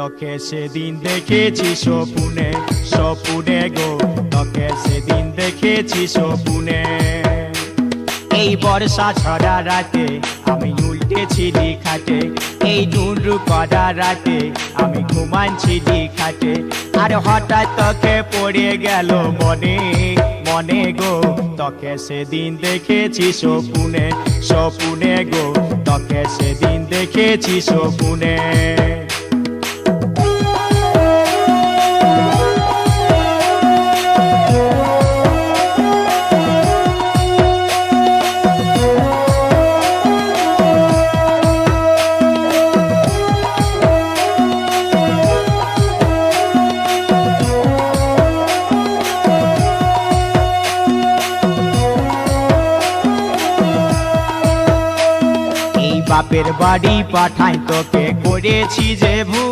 তোকে সেদিন দেখেছি স্বপ্নে, স্বপ্নে গো, তোকে সেদিন দেখেছি স্বপ্নে। এই বর্ষা ছড়া রাতে আমি উল্টেছিলি খাটে, এই নুরু করা রাতে আমি ঘুমাচ্ছিলি খাটে। আর হঠাৎ তোকে পড়ে গেল মনে, মনে গো, তোকে সেদিন দেখেছি স্বপ্নে, স্বপ্নে গো, তোকে সেদিন দেখেছি স্বপ্নে। বাপের বাড়ি পাঠাই তোকে করেছি যে ভুল।